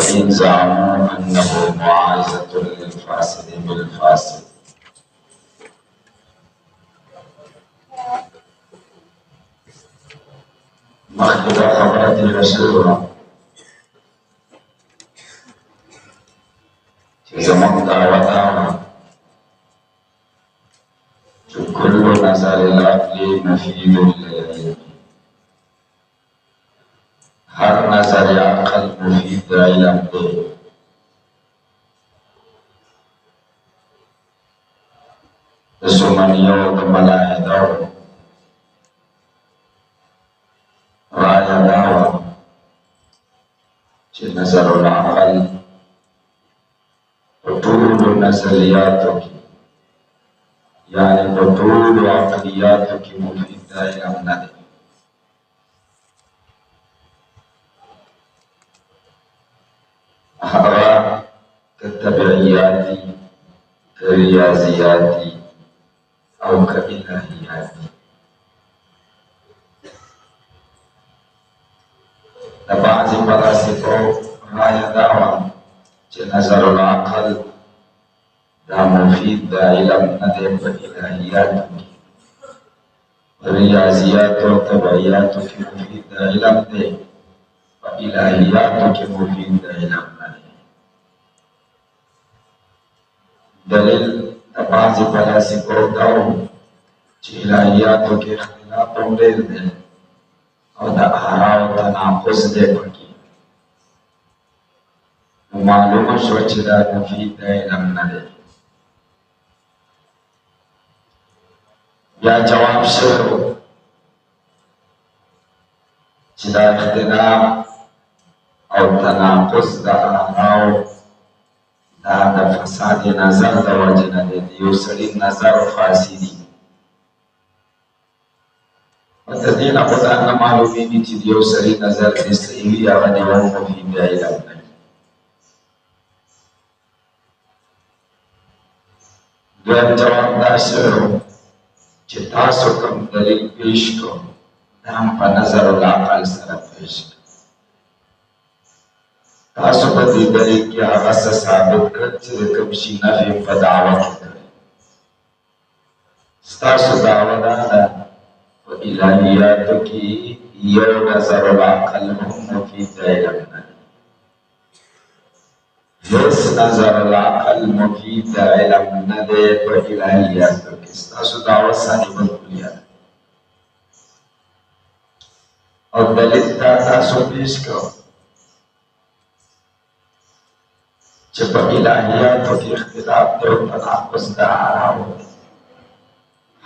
فإن زعموا أنه معايزة للفاسد بالفاسد مخکې خبره تېره شوې وه چې زموږ دعوه دا وه چې كل نظر العقل مفید للعلم هر نظر عقل مفید د علم دی د سومنیو د ملاحدو رايه دا وه چې نظر العقل په ټولو نظریاتو کې یعنې په ټولو عقلیاتو کې مفید د علم نه دی هغه که طبیعیاتي که ریاضیاتي او که الهیاتي د بعضې فلاسفو رایه دا وه چې نظر العقل دا مفید د علم نه دی په الهیاتو کې په ریاضیاتو او طبیعیاتو کې مفید د علم دی په الهیاتو کې مفید د علم نه دی دلیل د بعضې فلاسفو دا و چې الهیاتو کې اختلاف هم ډېر دی او د آراو تناقض دی پکې نو معلومه شوه چې دا مفید د علم نه دی بیا جواب شوی و چې دا اختلاف او تناقض د آراو دا د فساد نظر د وجې نه دی د یو سړي نظر فاسدي د دې نه خو دا نه معلومېږي چې د یو سړي نظر دې صحیح وي هغه د یو مفید د علم نه وي دویم جواب دا شوی و چې تاسو کوم دلیل پیش کړو دا هم په نظر العقل سره پیش کړو تاسو په دې دلیل کې هغه څه ثابت کړ چې د کوم شي نفي په دعوه کې کړی ستاسو دعوه دا ده په الهیاتو کې یو نظر العقل هم مفید د علم نه دی هیڅ نظر العقل مفید د علم نه دی په الهیاتو کې ستاسو دعوه صحیح بالکلیه ده او دلیل دا تاسو پیش کړو چې په الهیاتو کې اختلاف دی او تناقض د آراو دی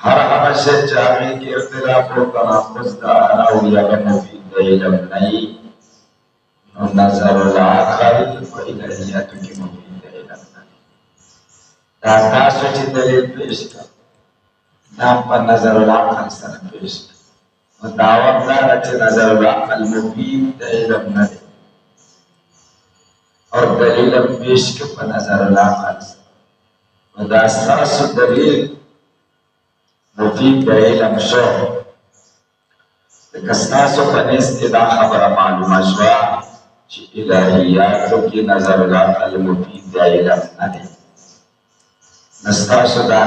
هر هغه شی چې هغې کې اختلاف او تناقض د آراو وي هغه مفید د علم نه وي نو نظر العقل په الهیاتو کې مفید د علم نه دی دا تاسو چې دلیل پیش کړ دا په نظر العقل سره پیش کړ نو دعوه دا ده چې نظر العقل مفید د علم نه دی اور دلیل هم پیش کړ په نظر العقل سره نو دا ستاسو دلیل مفید د علم شو لکه ستاسو په نس کې دا خبره معلومه شوه چې الهیاتو کې نظر العقل مفید د علم نه دی نو ستاسو دا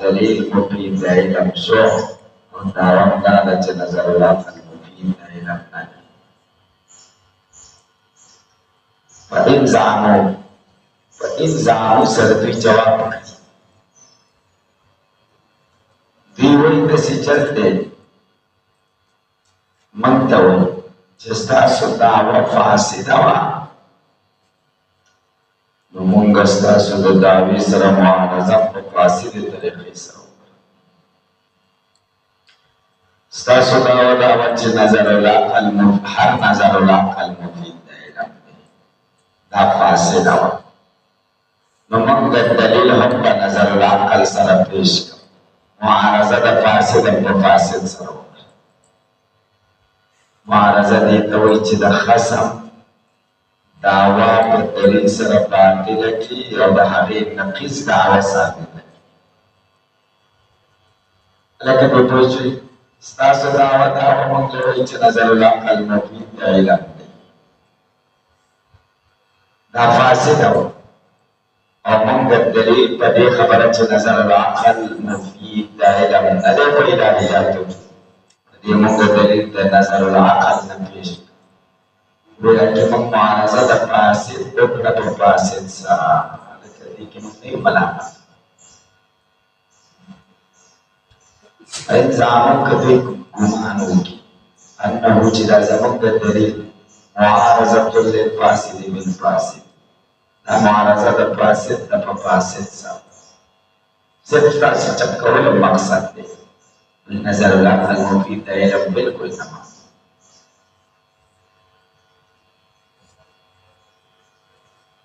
دلیل مفید د علم شو او دعوه هم دا ده چې نظر العقل مفید د علم نه دی فإن زعموا سره دوی جواب وکړي دوی وایي داسې چل دی موږ ته وایي چې ستاسو دعوه فاسده وه نو موږ ستاسو د دعوې سره معارضه په فاسدې طریقې سره وکړو ستاسو دعوه دا وه چې هر نظر العقل مفید د علم دی دا فاسده وه نو موږ د دلیل هم په نظر العقل سره پیش کړو معارضه د فاسد په فاسد سره وکړه معارضه دې ته وایي چې د خصم دعوه په دلیل سره باطله کړي او د هغې نقیض دعوه ثابته کړي لکه په پوه شوئ ستاسو دعوه دا به موږ ته وایي چې نظر العقل مفید د علم دی نفاسد او منگ دلیل پدی خبرت نظر العقل مفید دا علم ندے کو الہیاتو دی منگ دلیل دا نظر العقل نپیش ویلکی منگ معانزہ دا فاسد دکنت و فاسد سا لکہ کی منگ نہیں ملامت الزاموں کدوی گمانو کی انہو چلا زمانگ دلیل معارضت للفاسد بالفاسد لا معارضت الفاسد دا فاسد سا صرف تاسی چپکول مقصد دے نظر العقل مفید دا علم بالکل تمام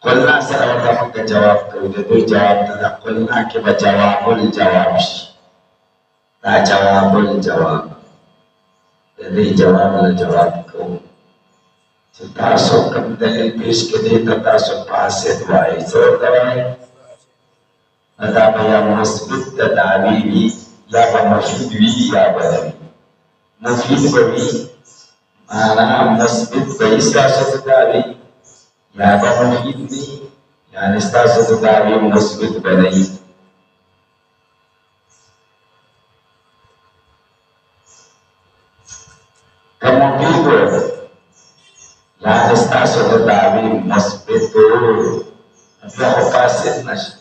قلنا سرورتا منگا جواب کرو دوی جواب دا قلنا کہ بجواب الجواب شی دا جواب الجواب دوی جواب الجواب کرو تاسو کم دلیل پیش کدی تاسو فاسد وائی زور دوائی ادا بیا مثبت دعوی وی یا با مفید وی یا بدوی مفید بوی مانا مثبت بی استاسو دعوی یا با مفید وی یعنی استاسو دعوی مثبت بدوی کم مفید بوی لا استاسو دعوی مثبت یا فاسد نشد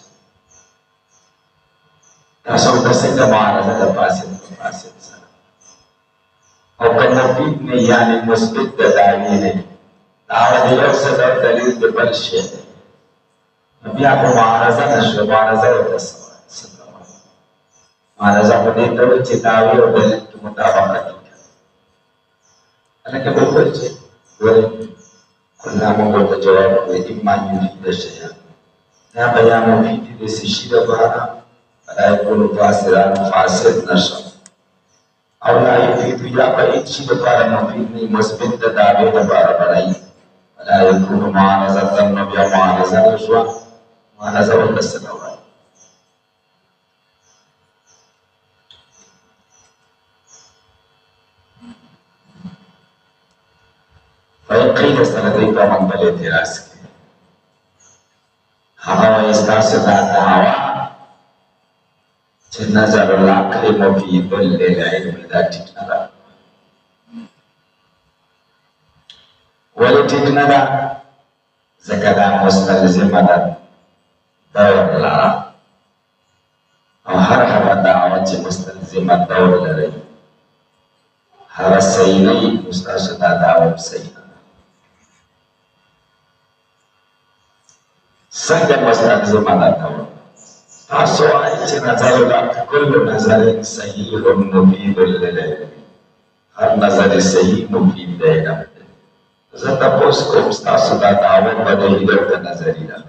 تاسو دسنگا معارضه دا فاسد سر او که مفید نہیں یعنی مثبت دعوی نہیں دعوی دیو صدر دلیل دے بل شیئ نبی آپ معارضه نشد معارضه معارضه کو دیتا ہوئی چی دعوی اور دلیل کی مطابقت انکہ بلکل چی قلنا منگو جواب اما یفید شیئا یا بیا مفیدی دے سشید بارا فلا يكون فاسدا فاسد نشد او لا يفيد یا بعید شید بارا مفید نہیں مثبت دعوی بارا بنائی فلا يكون معارضة نبیا معارضة نشوا معارضة والنسل اوائی فإن قيل سندري بمن بل اعتراض کی ہوا استاسو دا دعوا چه نظر العقل مفید للعلم دا ٹھیک نہ دا ولی ٹھیک نہ دا زکدا مستلزم دا دور لارا او ہر دعوا چه مستلزم دور لري هر صحیح نہیں استاسو دا دعوا صحیح څنګه مستلزم ادا کوو تاسو وايي چې نظر العقل كل نظر صحیح و مفید للعلم هر نظر صحیح مفید دی زه تاسو کوم تاسو دا دعوه بدلی د نظری ده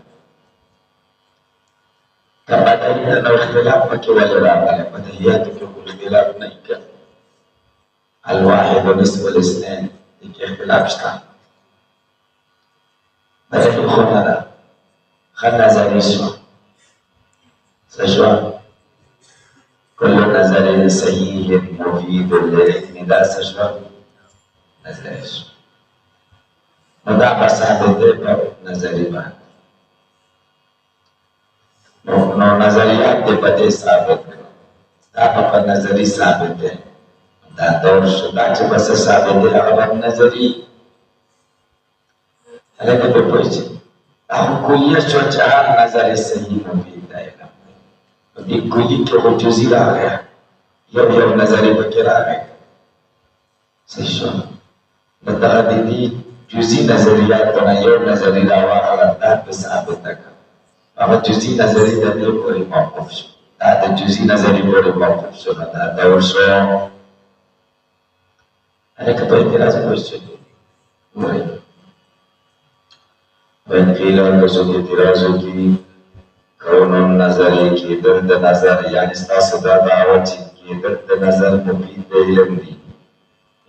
کله چې نو اختلاف پکې ولې راغلی بدلیات کې اختلاف نه کړ الواحد نصف الاثنين کې اختلاف شته دا خو نه ده خل نظری شو سشوا كل نظر صحيح مفيد للعلم دا سشوا نظری شو دا ثابت دی په نظری باندې نو نظریات دې په دې ثابت دا په نظری ثابت دی دا دور شو دا چې بس ثابت دی هغه نظری هغه په پوهیږي هم کلیه شو چې هر نظر صحیح مفید دی په دې کلی کې خو جزئی راغی یو نظری پکې راغی څه شو دا دې جزئی نظریات نه یو نظری راوړل دا په ثابت ده هغه جزئی نظری د دې پورې موقوف شو دا د جزئی نظری پورې موقوف شو دا دور شو هغه په اعتراض کوي وایي وإن قيل لكم اعتراض کی کون نظری کی درد نظر یعنی استاسو دا دعوت کی درد نظر مفید علم دی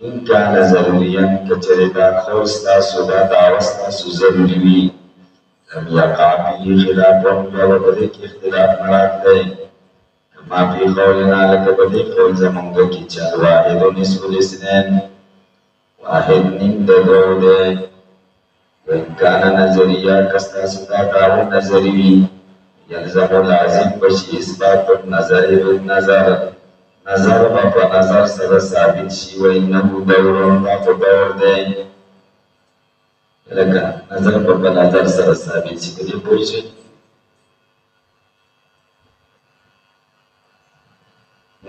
ان کا ضروریا کچره دا خو استاسو دا دعوت استاسو ضروری وی لم یقع فی خلاف و بدی کی اختلاف مراد دی کما فی قولنا لک بدی قول زمونږ کی چا واحد نصف الاثنين واحد نیم د دو دی وإن كان نظريا كستاسدا داو نظري يلزم لازم بشي إثبات النظر بالنظر نظر بابا نظر سر ثابت شي وإنه دور باقو دور دي لکه نظر بابا نظر سر ثابت شي کدی پوښي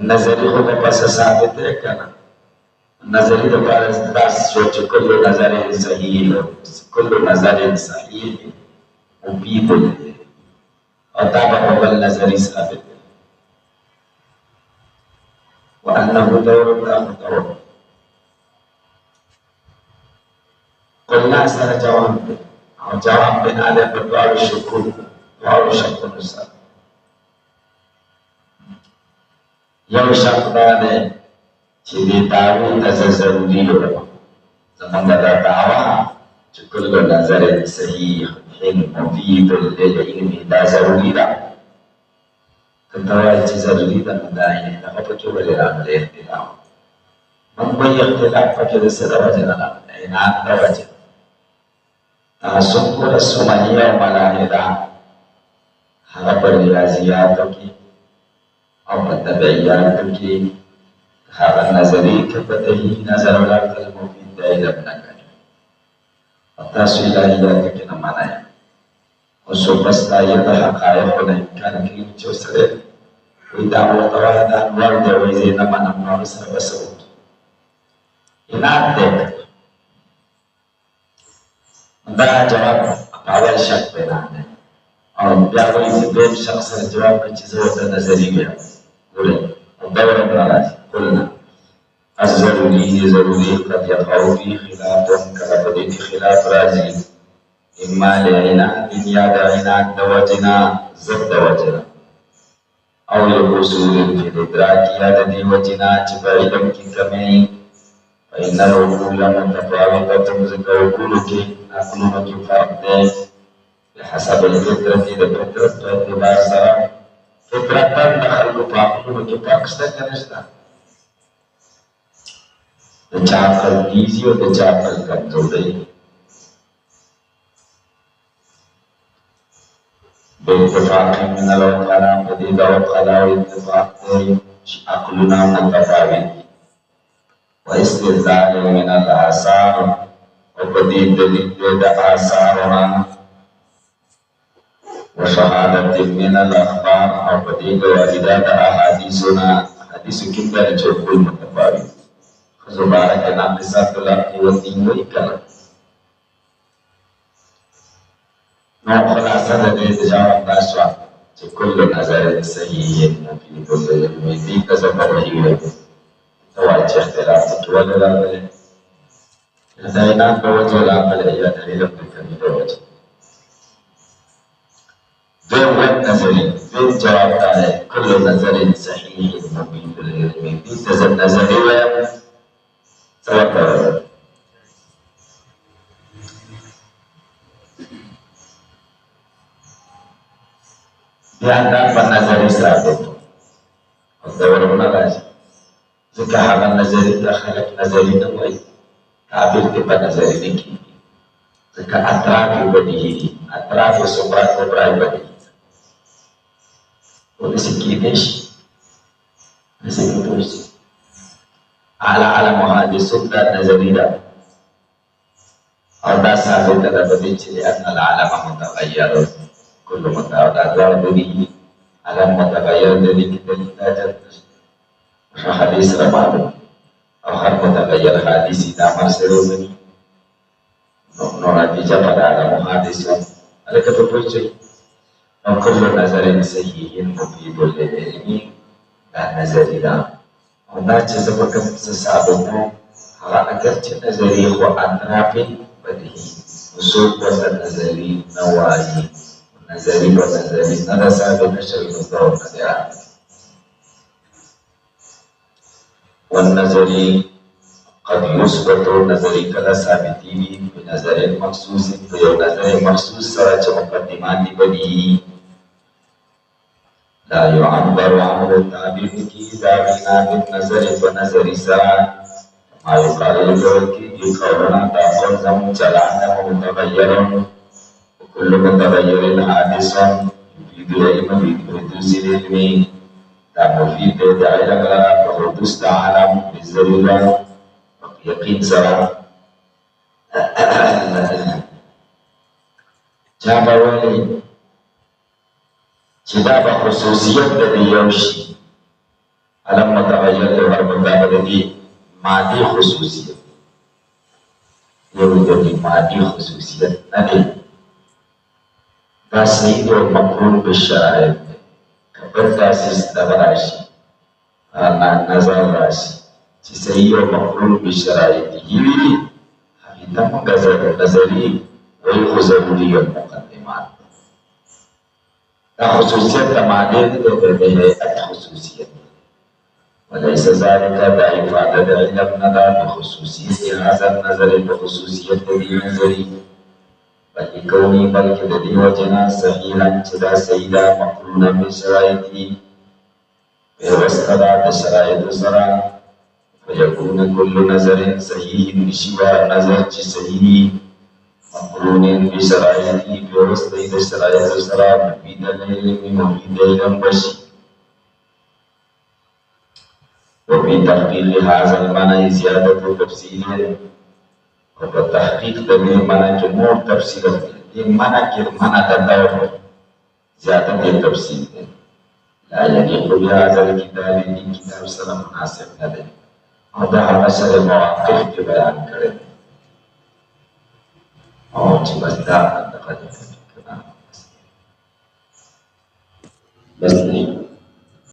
نظری خو په پس ثابت ده کنه نظری د پاره داس سوچ کله نظر صحیح کله نظر صحیح مفید او دا په نظری ثابت وأنه دور دور قلنا سر جواب او جواب بن على بدوار الشكر دعاء الشكر نسال یو شک دا ده چې دې دعوی ته ضروري وي زمونږ دا دعوا چې کله نظر صحیح مفید للعلم دا ضروري ده کله چې ضروري ده دا یې هغه په کې ولې راغلی اختلاف موږ به اختلاف پکې د څه د وجې نه راغلی عناد د وجې تعصب ګوره سمنیه او ملاحده هغه په ریاضیاتو کې او په طبیعیاتو کې هغه نظري کې بدهي نظر ورکړل مفید دی علم نه کوي او تاسو الهیاتو کې نه منئ او څو بس دا یې د حقایقو نه انکار کوي چې سره وي دا ورته وایي دا انوار دی وایي زه نه منم نو سره بس وکړي عناد دی دا جواب اول شک پیدا دی او بیا وایي چې دویم شخص سره جواب کوي چې زه ورته نظري ویم دور راځي قلنا الضروري ضروري قد يقع فيه خلاف کله په دې کې خلاف راځي اما لعناد یا د عناد د وجنا ضد د وجنا او یو اصول فی الادراک یا د دې وجنا چې په علم کې کمی فإن العقول متفاوتة ذکر عقول کې عقلونو کې فرق دی بحسب الفطرة د فطرت په اعتبار سره فطرتاً د خلکو په عقلونو کې فرق شته که نشته د چا عقل تیزي او د چا عقل کمزوری باتفاق من العقلاء په دې د عقلاء اتفاق دی چې عقلونه متفاوت دي واستدلال من الآثار او په دې دلیل د آثارونه وشهادت من الأخبار او بدی گواهیدات احادیثنا حدیث کی در چوکل متفاوت خزبارک ناقصات العقل والدین وی کنا نو خلاصه د دې جواب تاسو چې کل نظر صحیح مفید للعلم دې کزه په وحی توجه اختلاف ټول راغلي دا نه په وجه راغلي یا د علم په کمی د وجه دویم وجه نظری دویم جواب دا دی کل نظر صحیح مفید للعلم دې ته نظری وایم څه ورته بیا دا په نظری ثابت او دا ورونه راځي ځکه هغه نظری د خلک نظری نه وایي تعبیر دې په نظری نه کېږي ځکه اطراف یې بدیهي دي اطراف یې صغرا کبرا یې بدیهي وداسې کېدی شي داسې کېدی شي اعلی محادثو دا نظری ده او دا ثابته ده په دې چې لأن العالم متغیر كل متغير دليل على متغير دليل دليل ناجر حديث رمضان أو هر متغير حديث دا مرسل مني نو نتيجة pada على محادث على كتب وجهي أو كل نظر صحيح مفيد للعلم دا نظر دا او دا چې زبکم سسابتو هغه اگر چې نظری خو اطراف بدهي اصول وسط نظری نواهی نظری و نظری ندا ثابت شوی مصدر نظر والنظری قد يثبت نظری کلا ثابتی وی بنظر مخصوص یو نظر مخصوص سره چې مقدمات دی بدی لا يعبر عنه تعبیر کی دا بنا بالنظر و نظری سره Ayo kali itu karena takut kamu jalannya mutabayyaran kullu mutabayyarin hadisan itu itu sini dan fi daerah la hudus ta'alam bizalila yakin salam jaba wali cita khususiyat dari yaushi alam mutabayyar dan mutabayyar madi khususiyat yang jadi madi khususiyat nanti tasni itu makhluk bersyarat berbasis tabarashi anak nazar rasi sisaiyo makhluk bersyarat ini kita menggazar nazari wa yukhzabuli al-muqaddimat khususiyat madi itu berbeda khususiyat وليس ذلك بإفادة علمنا بخصوصية هذا النظر بخصوصية الذي نظري بل لكوني بل كذلك وجنا سهيلا جدا سيدا مقرونا بشرائطي ويوسطدا بشرائط سرا فيكون كل نظر صحيح بشوى نظر صحيح مقرون بشرائطي ويوسطي بشرائط سرا مفيد العلم مفيد العلم بشي وفي تحقيق هذا المعنى زيادة تفسير وتحقيق دليل معنى جمهور تفسير المعنى كالمعنى تدور زيادة التفسير لا يليق بهذا الكتاب من كتاب سلام مناسب له هذا مسألة مواقف في بيان كلام أو تبدأ أن تقدم بس